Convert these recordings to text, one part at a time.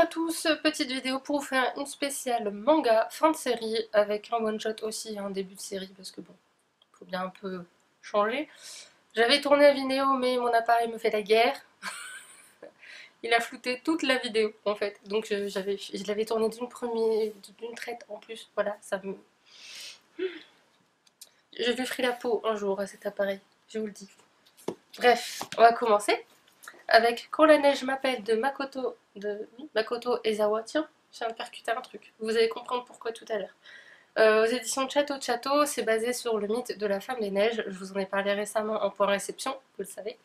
à tous, petite vidéo pour vous faire une spéciale manga fin de série avec un one shot aussi, un début de série parce que bon, faut bien un peu changer. J'avais tourné la vidéo mais mon appareil me fait la guerre. Il a flouté toute la vidéo en fait, donc je l'avais tourné d'une traite en plus, voilà, ça me... Je lui ferai la peau un jour à cet appareil, je vous le dis. Bref, on va commencer avec Quand la neige m'appelle de Makoto Ezawa. Tiens, je viens de percuter un truc. Vous allez comprendre pourquoi tout à l'heure. Aux éditions de Château, c'est basé sur le mythe de la Femme des Neiges. Je vous en ai parlé récemment en point réception, vous le savez.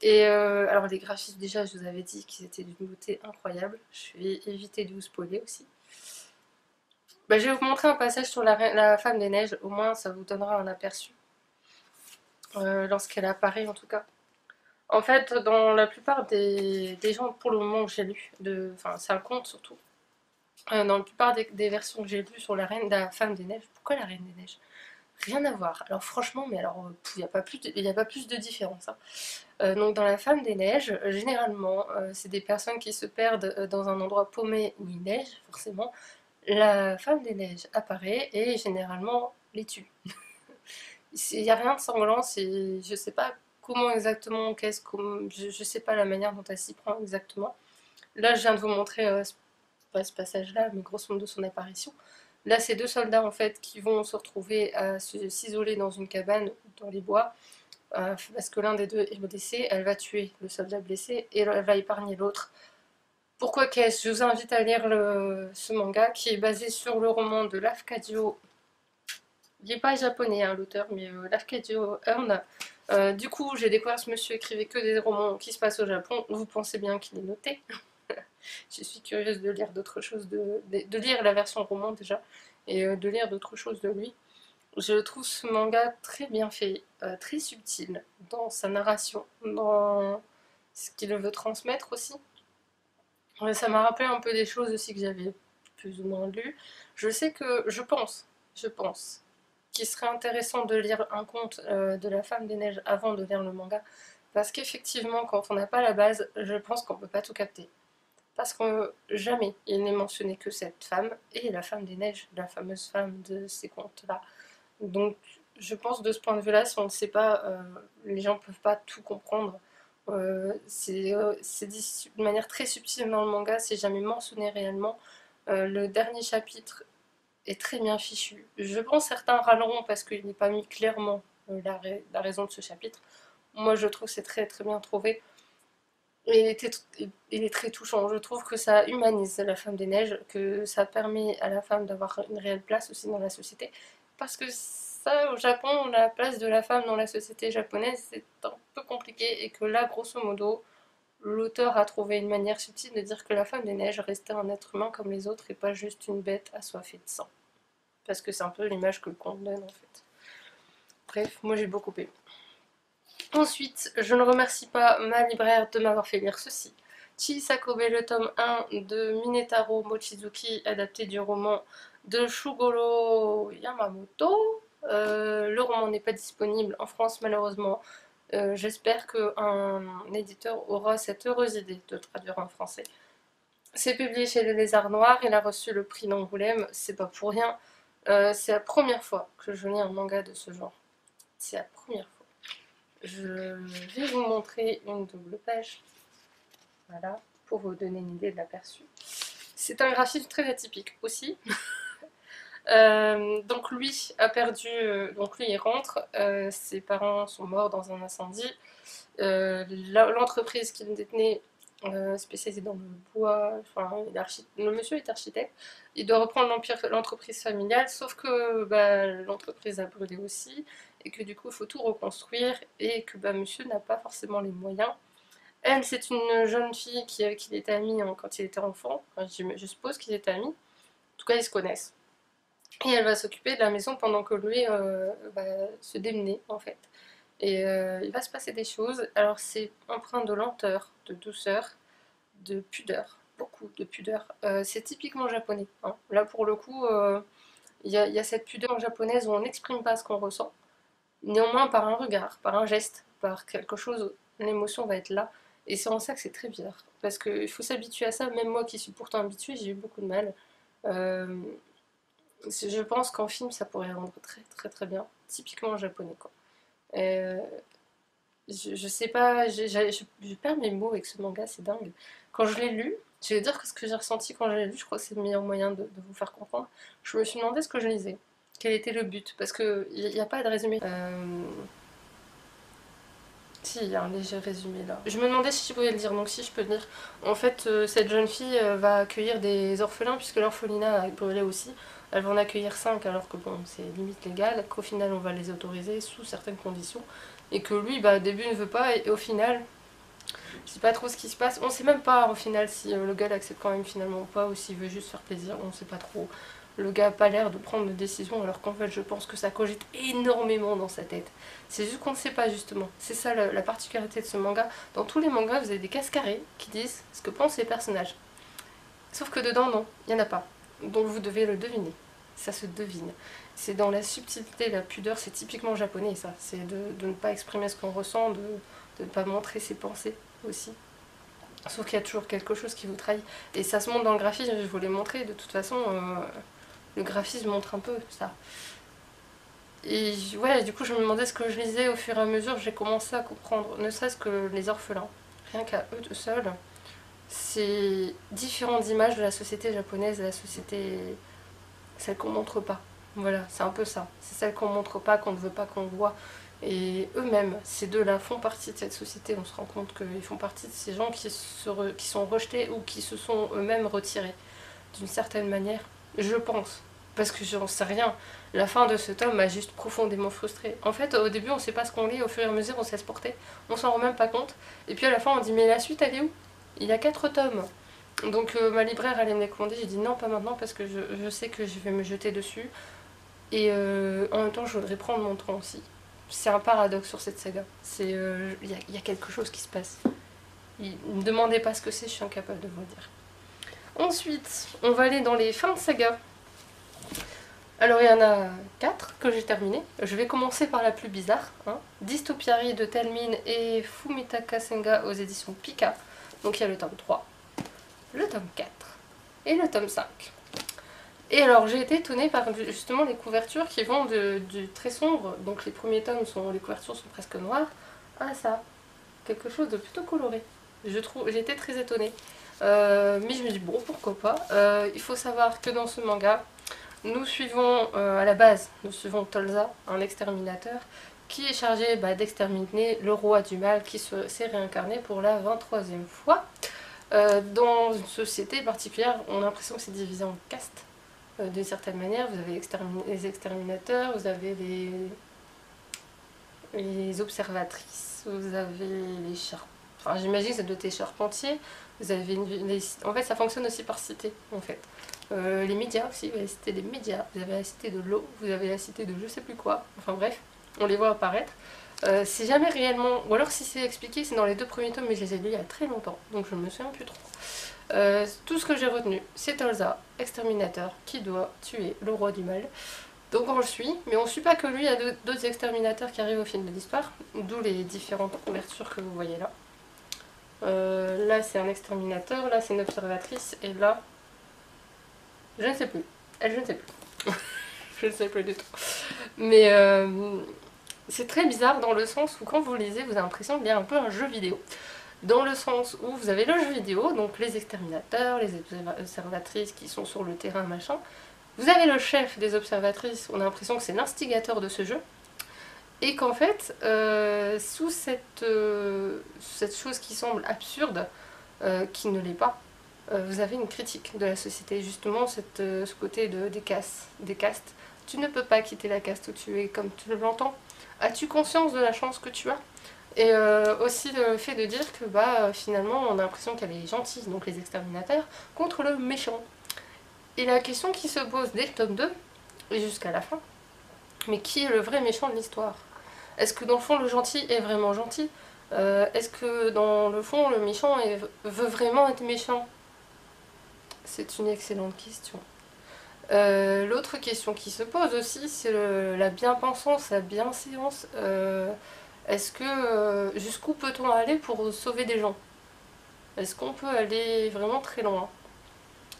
Et alors les graphismes déjà, je vous avais dit qu'ils étaient d'une beauté incroyable. Je vais éviter de vous spoiler aussi. Bah, je vais vous montrer un passage sur la Femme des Neiges, au moins ça vous donnera un aperçu. Lorsqu'elle apparaît en tout cas. En fait, dans la plupart des gens, pour le moment que j'ai lu, enfin c'est un conte surtout, dans la plupart des versions que j'ai lues sur la Femme des Neiges, pourquoi la Reine des Neiges? Rien à voir. Alors franchement, mais alors, il n'y a pas plus de différence, hein. Donc dans la Femme des Neiges, généralement, c'est des personnes qui se perdent dans un endroit paumé où il neige, forcément. La Femme des Neiges apparaît et généralement les tue. Il n'y a rien de sanglant, je sais pas comment exactement, je sais pas la manière dont elle s'y prend exactement. Là, je viens de vous montrer pas ce passage-là, mais grosso modo son apparition. Là, c'est deux soldats en fait qui vont se retrouver à s'isoler dans une cabane dans les bois, parce que l'un des deux est blessé. Elle va tuer le soldat blessé et elle va épargner l'autre. Pourquoi qu'est-ce? Je vous invite à lire ce manga qui est basé sur le roman de Lafcadio. Il n'est pas japonais, hein, l'auteur, mais Lafcadio Hearn. Du coup, j'ai découvert ce monsieur écrivait que des romans qui se passent au Japon. Vous pensez bien qu'il est noté. Je suis curieuse de lire d'autres choses, de lire la version roman déjà, et de lire d'autres choses de lui. Je trouve ce manga très bien fait, très subtil dans sa narration, dans ce qu'il veut transmettre aussi. Ça m'a rappelé un peu des choses aussi que j'avais plus ou moins lues. Je sais que, je pense qu'il serait intéressant de lire un conte de la Femme des Neiges avant de lire le manga, parce qu'effectivement, quand on n'a pas la base, je pense qu'on peut pas tout capter. Parce que jamais il n'est mentionné que cette femme et la Femme des Neiges, la fameuse femme de ces contes-là. Donc je pense de ce point de vue-là, si on ne sait pas, les gens ne peuvent pas tout comprendre. C'est dit de manière très subtile dans le manga, c'est jamais mentionné réellement. Le dernier chapitre est très bien fichu. Je pense que certains râleront parce qu'il n'est pas mis clairement la raison de ce chapitre. Moi je trouve que c'est très très bien trouvé. Et il est très touchant. Je trouve que ça humanise la Femme des Neiges, que ça permet à la femme d'avoir une réelle place aussi dans la société. Parce que ça, au Japon, la place de la femme dans la société japonaise, c'est un peu compliqué. Et que là, grosso modo, l'auteur a trouvé une manière subtile de dire que la Femme des Neiges restait un être humain comme les autres et pas juste une bête assoiffée de sang. Parce que c'est un peu l'image que le conte donne en fait. Bref, moi j'ai beaucoup aimé. Ensuite, je ne remercie pas ma libraire de m'avoir fait lire ceci. Chisakobe, le tome 1 de Minetaro Mochizuki, adapté du roman de Shugoro Yamamoto. Le roman n'est pas disponible en France malheureusement. J'espère qu'un éditeur aura cette heureuse idée de traduire en français. C'est publié chez Les Lézards Noirs, il a reçu le prix d'Angoulême, c'est pas pour rien. C'est la première fois que je lis un manga de ce genre. C'est la première fois. Je vais vous montrer une double page, voilà, pour vous donner une idée de l'aperçu. C'est un graphisme très atypique aussi. Donc lui a perdu, donc lui il rentre, ses parents sont morts dans un incendie. L'entreprise qu'il détenait, spécialisée dans le bois, enfin, le monsieur est architecte, il doit reprendre l'entreprise familiale, sauf que bah, l'entreprise a brûlé aussi, et que du coup il faut tout reconstruire, et que bah, monsieur n'a pas forcément les moyens. Elle, c'est une jeune fille avec qui il était ami quand il était enfant, enfin, je suppose qu'ils étaient amis, en tout cas ils se connaissent. Et elle va s'occuper de la maison pendant que lui va se démener en fait. Et il va se passer des choses. Alors c'est empreint de lenteur, de douceur, de pudeur, beaucoup de pudeur. C'est typiquement japonais, hein. Là pour le coup, y a cette pudeur japonaise où on n'exprime pas ce qu'on ressent. Néanmoins par un regard, par un geste, par quelque chose, l'émotion va être là. Et c'est en ça que c'est très bizarre. parce qu'il faut s'habituer à ça, même moi qui suis pourtant habituée, j'ai eu beaucoup de mal. Euh, je pense qu'en film ça pourrait rendre très très très bien, typiquement japonais quoi. Euh, je sais pas, je perds mes mots avec ce manga, c'est dingue. Quand je l'ai lu, je vais dire que ce que j'ai ressenti quand je l'ai lu, je crois que c'est le meilleur moyen de vous faire comprendre. Je me suis demandé ce que je lisais, quel était le but, parce qu'il n'y a pas de résumé. Si, il y a un léger résumé là. Je me demandais si je pouvais le dire, donc si je peux le dire. En fait, cette jeune fille va accueillir des orphelins, puisque l'orphelinat a brûlé aussi. Elle va en accueillir 5 alors que bon, c'est limite légal, qu'au final on va les autoriser sous certaines conditions. Et que lui, bah, au début ne veut pas, et au final, je sais pas trop ce qui se passe. On sait même pas au final si le gars l'accepte quand même finalement ou pas, ou s'il veut juste faire plaisir, on sait pas trop. Le gars a pas l'air de prendre de décision, alors qu'en fait je pense que ça cogite énormément dans sa tête. C'est juste qu'on ne sait pas justement. C'est ça la particularité de ce manga. Dans tous les mangas, vous avez des cases carrées qui disent ce que pensent les personnages. Sauf que dedans, non, il n'y en a pas. Donc vous devez le deviner. Ça se devine. C'est dans la subtilité, la pudeur, c'est typiquement japonais ça. C'est de ne pas exprimer ce qu'on ressent, de ne pas montrer ses pensées aussi. Sauf qu'il y a toujours quelque chose qui vous trahit. Et ça se montre dans le graphisme, je vous l'ai montré, de toute façon, le graphisme montre un peu ça. Et ouais, du coup, je me demandais ce que je lisais au fur et à mesure, j'ai commencé à comprendre, ne serait-ce que les orphelins, rien qu'à eux tout seuls, c'est différentes images de la société japonaise, de la société, celle qu'on montre pas. Voilà, c'est un peu ça. C'est celle qu'on montre pas, qu'on ne veut pas qu'on voit. Et eux-mêmes, ces deux-là font partie de cette société. On se rend compte qu'ils font partie de ces gens qui sont rejetés ou qui se sont eux-mêmes retirés d'une certaine manière. Je pense. Parce que j'en sais rien. La fin de ce tome m'a juste profondément frustrée. En fait, au début, on sait pas ce qu'on lit, au fur et à mesure, on se laisse porter. On s'en rend même pas compte. Et puis à la fin, on dit, mais la suite, elle est où? Il y a 4 tomes. Donc ma libraire allait me les commander. J'ai dit non, pas maintenant, parce que je sais que je vais me jeter dessus. Et en même temps, je voudrais prendre mon temps aussi. C'est un paradoxe sur cette saga. Y a quelque chose qui se passe. Ne me demandez pas ce que c'est, je suis incapable de vous le dire. Ensuite, on va aller dans les fins de saga. Alors il y en a 4 que j'ai terminé. Je vais commencer par la plus bizarre. Hein. Dystopiary de Telmin et Fumitaka Senga aux éditions Pika. Donc il y a le tome 3, le tome 4 et le tome 5. Et alors j'ai été étonnée par justement les couvertures qui vont du très sombre, donc les premiers tomes, les couvertures sont presque noires, à ça, quelque chose de plutôt coloré. J'ai été très étonnée. Mais je me dis bon pourquoi pas. Il faut savoir que dans ce manga, nous suivons à la base, nous suivons Tolza, un exterminateur, qui est chargé d'exterminer le roi du mal qui s'est réincarné pour la 23e fois. Dans une société particulière, on a l'impression que c'est divisé en castes. D'une certaine manière, vous avez les exterminateurs, vous avez les observatrices, vous avez les charpentiers. Enfin, j'imagine que ça doit être les charpentiers. Vous avez en fait, ça fonctionne aussi par cité, en fait. Les médias aussi, vous avez la cité des médias, vous avez la cité de l'eau, vous avez la cité de je sais plus quoi. Enfin bref, on les voit apparaître. C'est jamais réellement, ou alors si c'est expliqué, c'est dans les 2 premiers tomes, mais je les ai lus il y a très longtemps, donc je me souviens plus trop. Tout ce que j'ai retenu, c'est Tolza, exterminateur, qui doit tuer le roi du mal. Donc on le suit, mais on ne suit pas que lui, il y a d'autres exterminateurs qui arrivent au fil de l'histoire, d'où les différentes couvertures que vous voyez là. Là c'est un exterminateur, là c'est une observatrice, et là, je ne sais plus. Je ne sais plus. Je ne sais plus du tout. Mais c'est très bizarre dans le sens où quand vous lisez, vous avez l'impression de lire un peu un jeu vidéo. Dans le sens où vous avez le jeu vidéo, donc les exterminateurs, les observatrices qui sont sur le terrain, machin. Vous avez le chef des observatrices, on a l'impression que c'est l'instigateur de ce jeu. Et qu'en fait, sous cette chose qui semble absurde, qui ne l'est pas, vous avez une critique de la société, justement ce côté des castes. Tu ne peux pas quitter la caste où tu es comme tu l'entends. As-tu conscience de la chance que tu as? Et aussi le fait de dire que finalement on a l'impression qu'elle est gentille, donc les exterminateurs, contre le méchant. Et la question qui se pose dès le tome 2, et jusqu'à la fin, mais qui est le vrai méchant de l'histoire? Est-ce que dans le fond le gentil est vraiment gentil? Est-ce que dans le fond le méchant veut vraiment être méchant? C'est une excellente question. L'autre question qui se pose aussi, c'est la bien-pensance, la bienséance. Est-ce que jusqu'où peut-on aller pour sauver des gens? Est-ce qu'on peut aller vraiment très loin?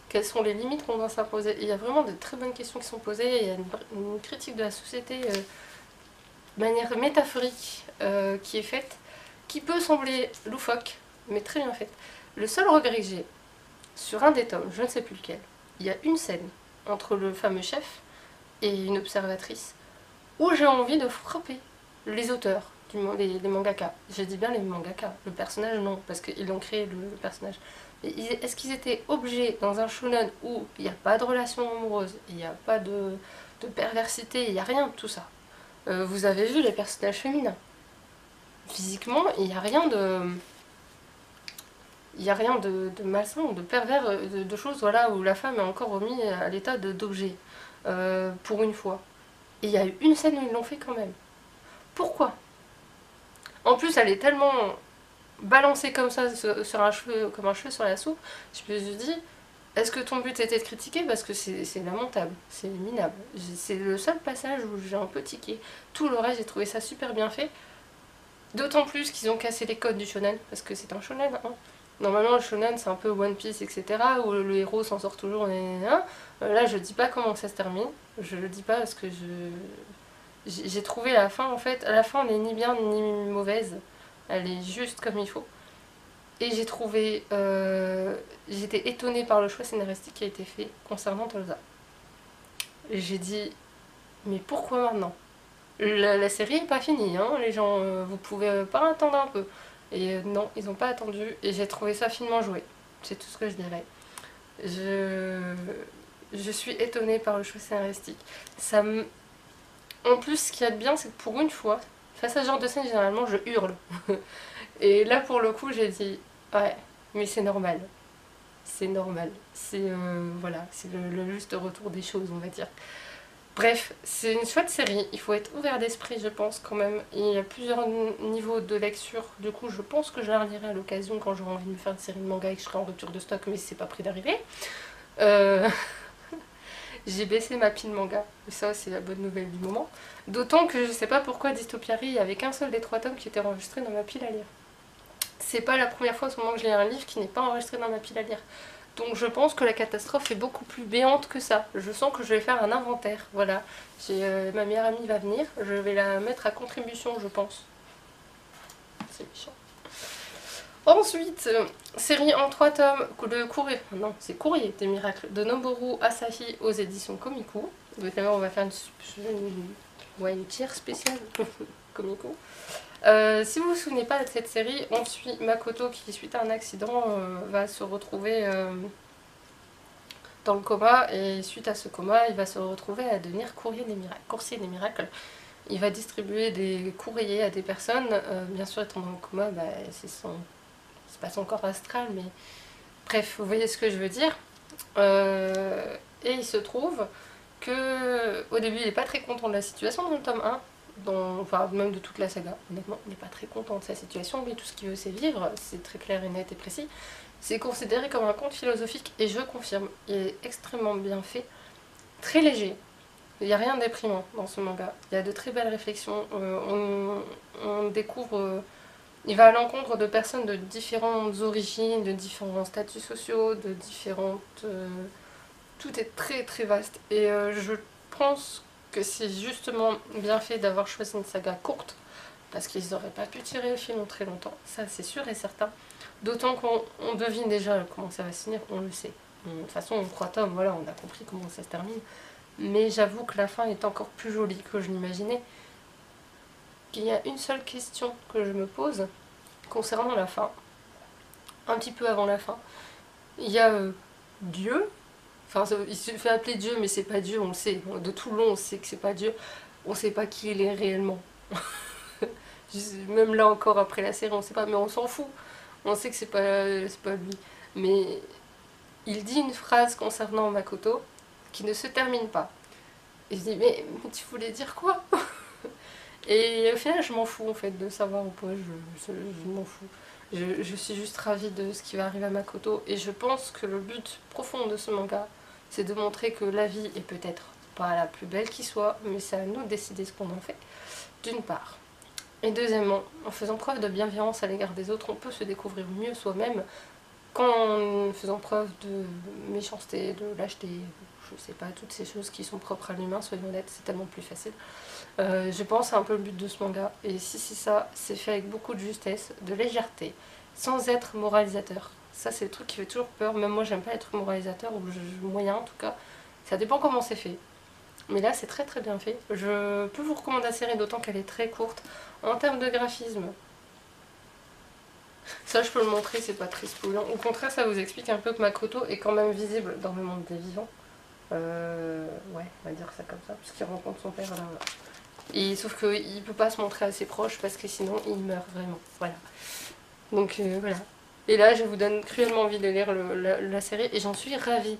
Quelles sont les limites qu'on doit s'imposer? Il y a vraiment de très bonnes questions qui sont posées, il y a une critique de la société de manière métaphorique qui est faite, qui peut sembler loufoque, mais très bien faite. Le seul regret que j'ai sur un des tomes, je ne sais plus lequel, il y a une scène entre le fameux chef et une observatrice où j'ai envie de frapper les auteurs, les mangaka. J'ai dit bien les mangaka, le personnage non, parce qu'ils ont créé le personnage. Est-ce qu'ils étaient obligés, dans un shonen où il n'y a pas de relation amoureuse, il n'y a pas de perversité, il n'y a rien de tout ça. Vous avez vu les personnages féminins. Physiquement, il n'y a rien de... Il n'y a rien de malsain ou de pervers, de choses voilà, où la femme est encore remise à l'état d'objet, pour une fois. Et il y a eu une scène où ils l'ont fait quand même. Pourquoi? En plus, elle est tellement balancée comme ça, sur un cheveu, comme un cheveu sur la soupe, je me suis dit, est-ce que ton but était de critiquer? Parce que c'est lamentable, c'est minable. C'est le seul passage où j'ai un peu tiqué. Tout le reste, j'ai trouvé ça super bien fait. D'autant plus qu'ils ont cassé les codes du shonen, parce que c'est un shonen. Hein. Normalement, le shonen, c'est un peu One Piece, etc., où le héros s'en sort toujours. Là, je dis pas comment ça se termine. Je le dis pas parce que j'ai trouvé la fin, en fait. À la fin, elle n'est ni bien ni mauvaise. Elle est juste comme il faut. Et j'ai trouvé... j'étais étonnée par le choix scénaristique qui a été fait concernant Tolza. J'ai dit, mais pourquoi maintenant? La série n'est pas finie, hein, les gens, vous pouvez pas attendre un peu. Et non, ils n'ont pas attendu, et j'ai trouvé ça finement joué. C'est tout ce que je dirais. Je, je suis étonnée par le choix scénaristique. En plus, ce qu'il y a de bien, c'est que pour une fois, face à ce genre de scène, généralement, je hurle. Et là, pour le coup, j'ai dit, ouais, mais c'est normal. C'est normal. Voilà, c'est le juste retour des choses, on va dire. Bref, c'est une chouette série, il faut être ouvert d'esprit je pense quand même. Il y a plusieurs niveaux de lecture, du coup je pense que je la relirai à l'occasion quand j'aurai envie de me faire une série de manga et que je serai en rupture de stock, mais c'est pas près d'arriver. Euh, J'ai baissé ma pile manga, et ça c'est la bonne nouvelle du moment. D'autant que je sais pas pourquoi Dystopiary, il y avait qu'un seul des 3 tomes qui était enregistré dans ma pile à lire. C'est pas la première fois en ce moment que je lis un livre qui n'est pas enregistré dans ma pile à lire. Donc je pense que la catastrophe est beaucoup plus béante que ça. Je sens que je vais faire un inventaire. Voilà. Ma meilleure amie va venir. Je vais la mettre à contribution, je pense. C'est méchant. Ensuite, série en 3 tomes. Le courrier. Non, c'est Courrier des miracles. De Noboru Asahi aux éditions Komiku. Donc on va faire une tiers spéciale Komiku. Si vous vous souvenez pas de cette série, on suit Makoto qui, suite à un accident, va se retrouver dans le coma, et suite à ce coma, il va se retrouver à devenir coursier des miracles. Il va distribuer des courriers à des personnes, bien sûr étant dans le coma, c'est pas son corps astral, mais bref, vous voyez ce que je veux dire. Et il se trouve que au début il n'est pas très content de la situation dans le tome 1, enfin même de toute la saga, honnêtement, il n'est pas très content de sa situation, mais tout ce qu'il veut c'est vivre, c'est très clair et net et précis. C'est considéré comme un conte philosophique, et je confirme, il est extrêmement bien fait, très léger, il n'y a rien de déprimant dans ce manga, il y a de très belles réflexions, on découvre, il va à l'encontre de personnes de différentes origines, de différents statuts sociaux, de différentes... tout est très très vaste, et je pense que c'est justement bien fait d'avoir choisi une saga courte, parce qu'ils n'auraient pas pu tirer le film très longtemps, ça c'est sûr et certain. D'autant qu'on devine déjà comment ça va se finir, on le sait. De toute façon, en 3 tomes, voilà, on a compris comment ça se termine. Mais j'avoue que la fin est encore plus jolie que je l'imaginais. Il y a une seule question que je me pose concernant la fin. Un petit peu avant la fin. Il y a Dieu. Enfin, il se fait appeler Dieu, mais c'est pas Dieu, on le sait. De tout le long, on sait que c'est pas Dieu. On sait pas qui il est réellement. Même là encore, après la série, on sait pas, mais on s'en fout. On sait que c'est pas lui. Mais il dit une phrase concernant Makoto qui ne se termine pas. Et je dis, mais tu voulais dire quoi? Et au final, je m'en fous en fait de savoir ou pas, je m'en fous. Je suis juste ravie de ce qui va arriver à Makoto, et je pense que le but profond de ce manga, c'est de montrer que la vie est peut-être pas la plus belle qui soit, mais c'est à nous de décider ce qu'on en fait, d'une part. Et deuxièmement, en faisant preuve de bienveillance à l'égard des autres, on peut se découvrir mieux soi-même, qu'en faisant preuve de méchanceté, de lâcheté, je sais pas, toutes ces choses qui sont propres à l'humain, soyons honnêtes, c'est tellement plus facile. Je pense c'est un peu le but de ce manga, et si c'est ça, c'est fait avec beaucoup de justesse, de légèreté, sans être moralisateur. Ça c'est le truc qui fait toujours peur, même moi j'aime pas être moralisateur, ou moyen en tout cas, ça dépend comment c'est fait. Mais là c'est très très bien fait. Je peux vous recommander la série, d'autant qu'elle est très courte. En termes de graphisme, ça je peux le montrer, c'est pas très spoilant. Au contraire, ça vous explique un peu que Makoto est quand même visible dans le monde des vivants. Ouais, on va dire ça comme ça, parce qu'il rencontre son père là. Et sauf qu'il peut pas se montrer à ses proches parce que sinon il meurt vraiment. Voilà. Donc voilà. Et là, je vous donne cruellement envie de lire la série et j'en suis ravie.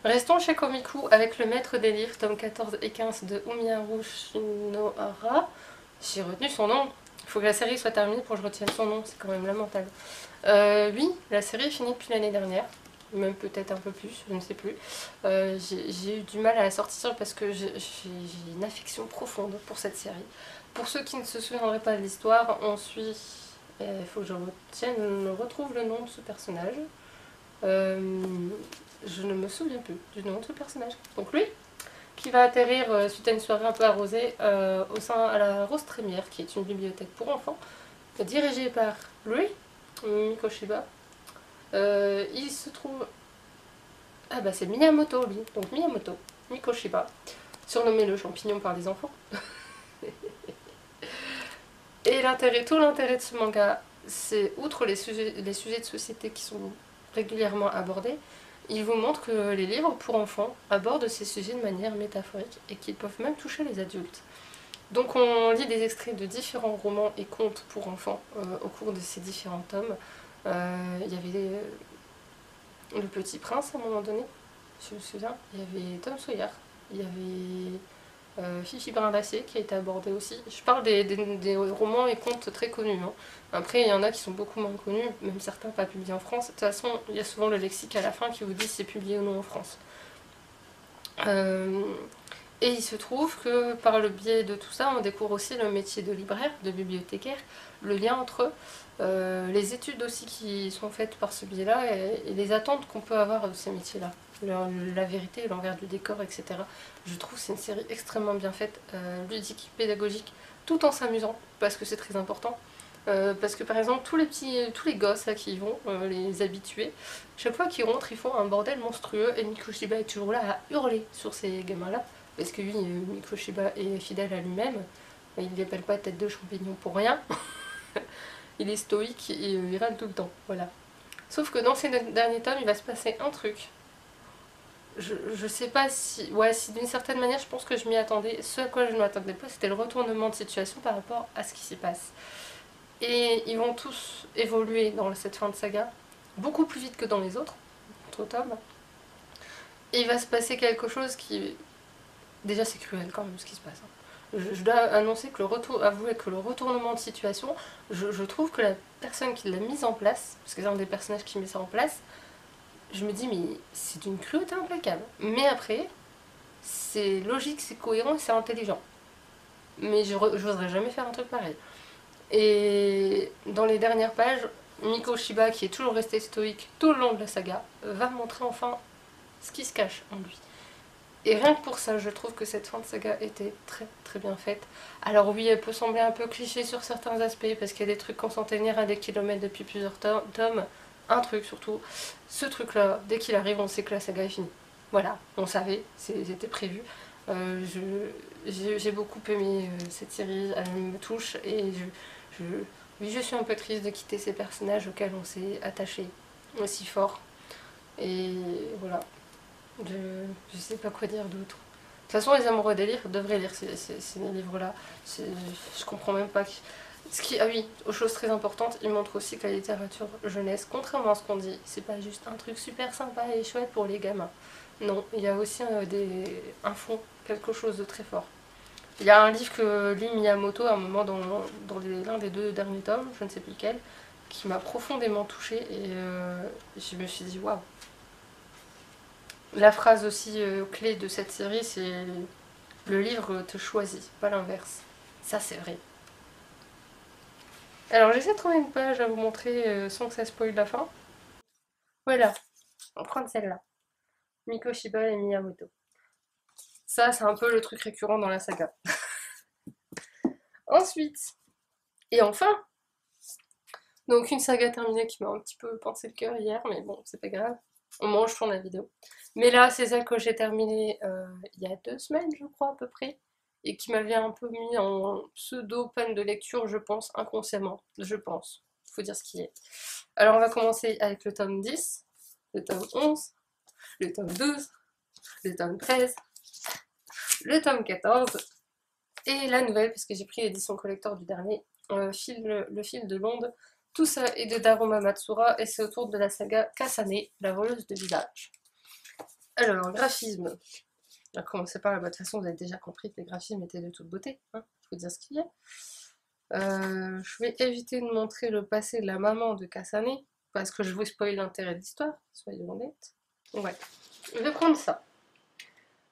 Restons chez Komiku avec le maître des livres, tome 14 et 15 de Umiharu Shinohara. J'ai retenu son nom. Il faut que la série soit terminée pour que je retienne son nom, c'est quand même lamentable. Oui, la série est finie depuis l'année dernière. Même peut-être un peu plus, je ne sais plus. J'ai eu du mal à la sortir parce que j'ai une affection profonde pour cette série. Pour ceux qui ne se souviendraient pas de l'histoire, on suit... Il faut que je retrouve le nom de ce personnage. Je ne me souviens plus du nom de ce personnage. Donc lui, qui va atterrir suite à une soirée un peu arrosée au sein à la Rose Trémière, qui est une bibliothèque pour enfants, dirigée par lui, Mikoshiba. Il se trouve... Ah bah c'est Miyamoto lui, donc Miyamoto, Mikoshiba, surnommé le champignon par les enfants. Et tout l'intérêt de ce manga, c'est outre les sujets de société qui sont régulièrement abordés, il vous montre que les livres pour enfants abordent ces sujets de manière métaphorique et qu'ils peuvent même toucher les adultes. Donc on lit des extraits de différents romans et contes pour enfants au cours de ces différents tomes. Il y avait Le Petit Prince à un moment donné, je me souviens. Il y avait Tom Sawyer, il y avait Fifi Brin d'Acier qui a été abordé aussi. Je parle des romans et contes très connus. Hein. Après, il y en a qui sont beaucoup moins connus, même certains pas publiés en France. De toute façon, il y a souvent le lexique à la fin qui vous dit si c'est publié ou non en France. Et il se trouve que par le biais de tout ça, on découvre aussi le métier de libraire, de bibliothécaire, le lien entre les études aussi qui sont faites par ce biais-là et les attentes qu'on peut avoir de ces métiers-là. La vérité, l'envers du décor, etc. Je trouve que c'est une série extrêmement bien faite, ludique, pédagogique, tout en s'amusant, parce que c'est très important. Parce que par exemple, tous les gosses là, qui y vont, les habitués, chaque fois qu'ils rentrent, ils font un bordel monstrueux et Mikoshiba est toujours là à hurler sur ces gamins-là. Parce que lui, Mikoshiba est fidèle à lui-même, il ne l'appelle pas tête de champignon pour rien. Il est stoïque et il râle tout le temps, voilà. Sauf que dans ces derniers tomes, il va se passer un truc. Je sais pas si... Ouais, si d'une certaine manière, je pense que je m'y attendais. Ce à quoi je ne m'attendais pas, c'était le retournement de situation par rapport à ce qui s'y passe. Et ils vont tous évoluer dans cette fin de saga, beaucoup plus vite que dans les autres tomes. Et il va se passer quelque chose qui... Déjà c'est cruel quand même ce qui se passe. Je dois annoncer que avouer que le retournement de situation, je trouve que la personne qui l'a mise en place, parce que c'est un des personnages qui met ça en place, je me dis mais c'est d'une cruauté implacable. Mais après, c'est logique, c'est cohérent et c'est intelligent. Mais j'oserais jamais faire un truc pareil. Et dans les dernières pages, Mikoshiba, qui est toujours resté stoïque tout le long de la saga, va montrer enfin ce qui se cache en lui. Et rien que pour ça, je trouve que cette fin de saga était très très bien faite. Alors oui, elle peut sembler un peu cliché sur certains aspects, parce qu'il y a des trucs qu'on s'en tenir à des kilomètres depuis plusieurs tomes. Un truc surtout, ce truc-là, dès qu'il arrive, on sait que la saga est finie. Voilà, on savait, c'était prévu. J'ai beaucoup aimé cette série, elle me touche, et oui, je suis un peu triste de quitter ces personnages auxquels on s'est attaché aussi fort. Et voilà. Je sais pas quoi dire d'autre. De toute façon, les amoureux des livres devraient lire ces livres-là. Je comprends même pas. Ah oui, autre chose très importante, il montre aussi que la littérature jeunesse, contrairement à ce qu'on dit, c'est pas juste un truc super sympa et chouette pour les gamins. Non, il y a aussi un fond, quelque chose de très fort. Il y a un livre que lit Miyamoto à un moment dans l'un des 2 derniers tomes, je ne sais plus lequel, qui m'a profondément touchée et je me suis dit waouh. La phrase aussi clé de cette série, c'est le livre te choisit, pas l'inverse. Ça, c'est vrai. Alors, j'essaie de trouver une page à vous montrer sans que ça spoile la fin. Voilà, on va prendre celle-là. Mikoshiba et Miyamoto. Ça, c'est un peu le truc récurrent dans la saga. Ensuite, et enfin, donc une saga terminée qui m'a un petit peu pincé le cœur hier, mais bon, c'est pas grave. On mange pour la vidéo. Mais là, c'est celle que j'ai terminée il y a 2 semaines, je crois, à peu près. Et qui m'avait un peu mis en pseudo-panne de lecture, je pense, inconsciemment. Je pense. Faut dire ce qui est. Alors, on va commencer avec le tome 10, le tome 11, le tome 12, le tome 13, le tome 14, et la nouvelle, parce que j'ai pris l'édition collector du dernier, le fil de l'onde. Tout ça est de Daruma Matsura, et c'est autour de la saga Kasane, la voleuse de visage. Alors, graphisme. On va commencer par la bonne façon, vous avez déjà compris que les graphismes étaient de toute beauté, hein, faut dire ce qu'il y a. Je vais éviter de montrer le passé de la maman de Kasane, parce que je vous spoil l'intérêt de l'histoire, soyons honnêtes. Ouais, je vais prendre ça.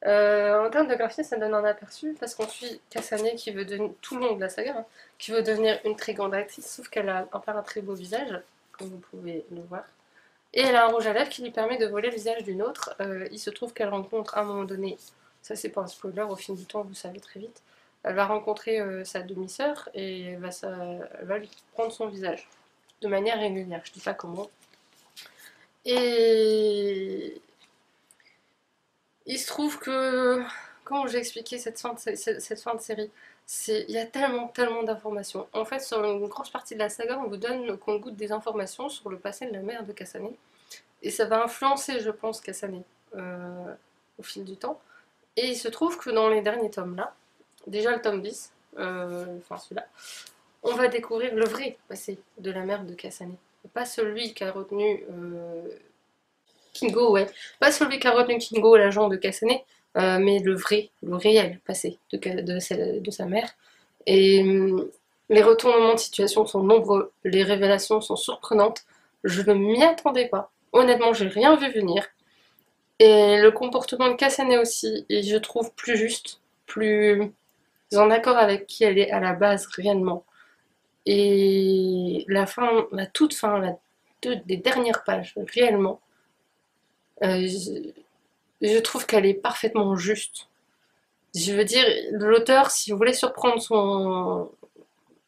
En termes de graphisme, ça donne un aperçu, parce qu'on suit Kasane qui veut devenir, tout le long de la saga, hein, qui veut devenir une très grande actrice, sauf qu'elle a encore un très beau visage, comme vous pouvez le voir. Et elle a un rouge à lèvres qui lui permet de voler le visage d'une autre. Il se trouve qu'elle rencontre à un moment donné, ça c'est pas un spoiler, au fil du temps vous savez très vite, elle va rencontrer sa demi-sœur et elle va lui prendre son visage de manière régulière, je dis pas comment. Et il se trouve que, comment j'ai expliqué cette fin de série, il y a tellement d'informations. En fait, sur une grosse partie de la saga, on vous donne au compte-gouttes des informations sur le passé de la mère de Kasane. Et ça va influencer, je pense, Kasane au fil du temps. Et il se trouve que dans les derniers tomes là, déjà le tome 10, enfin celui-là, on va découvrir le vrai passé de la mère de Kasane. Pas celui qu'a retenu Kingo, ouais. Pas celui qu'a retenu Kingo, l'agent de Kasane, mais le réel passé de sa mère. Et les retournements de situation sont nombreux, les révélations sont surprenantes. Je ne m'y attendais pas. Honnêtement, j'ai rien vu venir. Et le comportement de Kasane aussi, et je trouve plus juste, plus en accord avec qui elle est à la base réellement. Et la fin, la toute fin, des dernières pages, réellement, je trouve qu'elle est parfaitement juste. Je veux dire, l'auteur, si vous voulez surprendre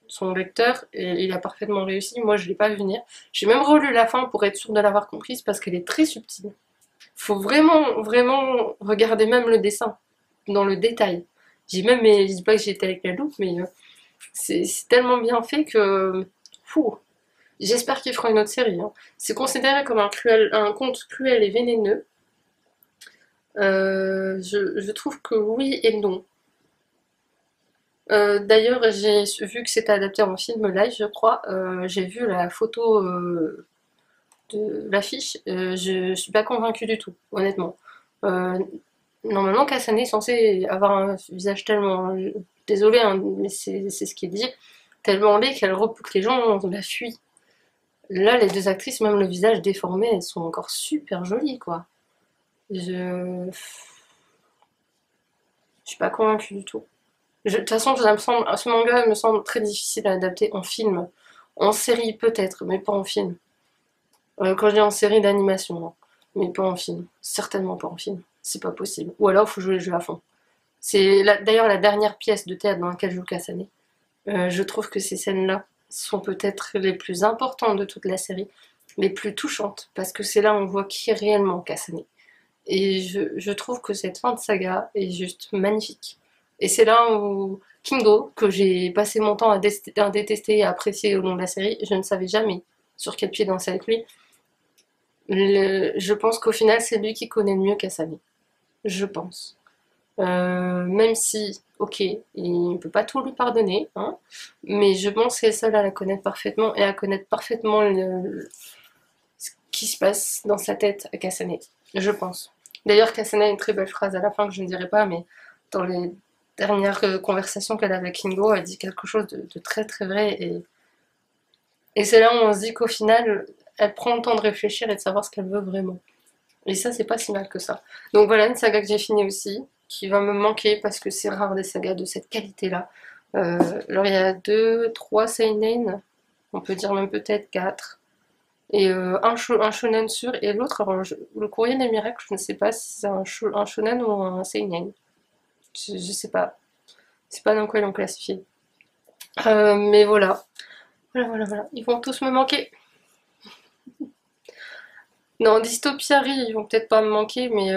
son lecteur, il a parfaitement réussi. Moi, je ne l'ai pas vu venir. J'ai même relu la fin pour être sûre de l'avoir comprise parce qu'elle est très subtile. Faut vraiment regarder même le dessin, dans le détail. Je dis pas que j'étais avec la loupe, mais c'est tellement bien fait que... Fou. J'espère qu'ils feront une autre série, hein. C'est considéré comme un conte cruel et vénéneux. Je trouve que oui et non. D'ailleurs, j'ai vu que c'était adapté en film live, je crois. J'ai vu la photo de l'affiche. Je suis pas convaincue du tout, honnêtement. Euh, Normalement, Kasane est censé avoir un visage tellement... Désolée, hein, mais c'est ce qui est dit. Tellement laid que les gens la fuient. Là, les deux actrices, même le visage déformé, elles sont encore super jolies, quoi. Je suis pas convaincue du tout. De toute façon, ce manga me semble très difficile à adapter en film. En série, peut-être, mais pas en film. Quand je dis en série d'animation, hein, mais pas en film. Certainement pas en film. C'est pas possible. Ou alors, il faut jouer le jeu à fond. C'est d'ailleurs la dernière pièce de théâtre dans laquelle joue Kasane. Je trouve que ces scènes-là sont peut-être les plus importantes de toute la série, les plus touchantes, parce que c'est là où on voit qui est réellement Kasane. Et je trouve que cette fin de saga est juste magnifique. Et c'est là où Kingo, que j'ai passé mon temps à détester et à apprécier au long de la série, je ne savais jamais sur quel pied danser avec lui. Je pense qu'au final, c'est lui qui connaît le mieux Kasane. Je pense. Même si, ok, il ne peut pas tout lui pardonner, hein, mais je pense qu'il est seul à la connaître parfaitement et à connaître parfaitement ce qui se passe dans sa tête à Kasane. Je pense. D'ailleurs, Kasane a une très belle phrase à la fin que je ne dirai pas, mais dans les dernières conversations qu'elle a avec Kingo, elle dit quelque chose de très très vrai. Et c'est là où on se dit qu'au final, elle prend le temps de réfléchir et de savoir ce qu'elle veut vraiment. Et ça, c'est pas si mal que ça. Donc voilà, une saga que j'ai finie aussi, qui va me manquer parce que c'est rare des sagas de cette qualité-là. Alors il y a 2, 3 seinen, on peut dire même peut-être 4. et un shonen sûr et l'autre, alors le courrier des miracles, je ne sais pas si c'est un shonen ou un seinen. Je sais pas. C'est pas dans quoi ils l'ont classifié. Mais voilà. Voilà. Ils vont tous me manquer. Non, Dystopia, ils vont peut-être pas me manquer, mais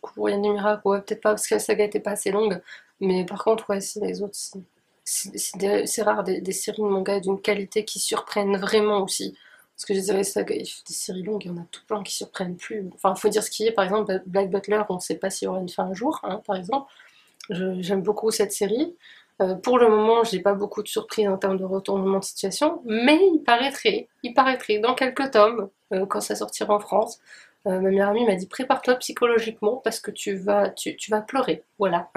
Courrier des miracles, ouais, peut-être pas parce que la saga était pas assez longue. Mais par contre, ouais, si les autres, c'est rare des séries de manga d'une qualité qui surprennent vraiment aussi. Parce que je dirais saga, des séries longues, il y en a tout plein qui surprennent plus. Enfin, faut dire ce qui est, par exemple, Black Butler, on ne sait pas s'il y aura une fin un jour, hein, par exemple. J'aime beaucoup cette série. Pour le moment, j'ai pas beaucoup de surprises en termes de retournement de situation, mais il paraîtrait dans quelques tomes, quand ça sortira en France. Ma meilleure amie m'a dit prépare-toi psychologiquement parce que tu vas pleurer. Voilà.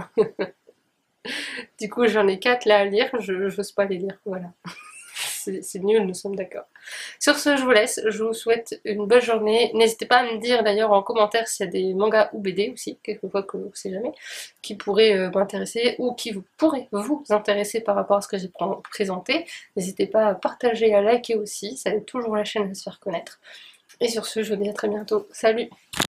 Du coup, j'en ai 4 là à lire, je n'ose pas les lire. Voilà. C'est nul, nous sommes d'accord. Sur ce, je vous laisse. Je vous souhaite une bonne journée. N'hésitez pas à me dire d'ailleurs en commentaire s'il y a des mangas ou BD aussi, quelquefois que vous savez jamais, qui pourraient m'intéresser ou qui vous pourraient vous intéresser par rapport à ce que j'ai présenté. N'hésitez pas à partager, à liker aussi, ça aide toujours la chaîne à se faire connaître. Et sur ce, je vous dis à très bientôt. Salut!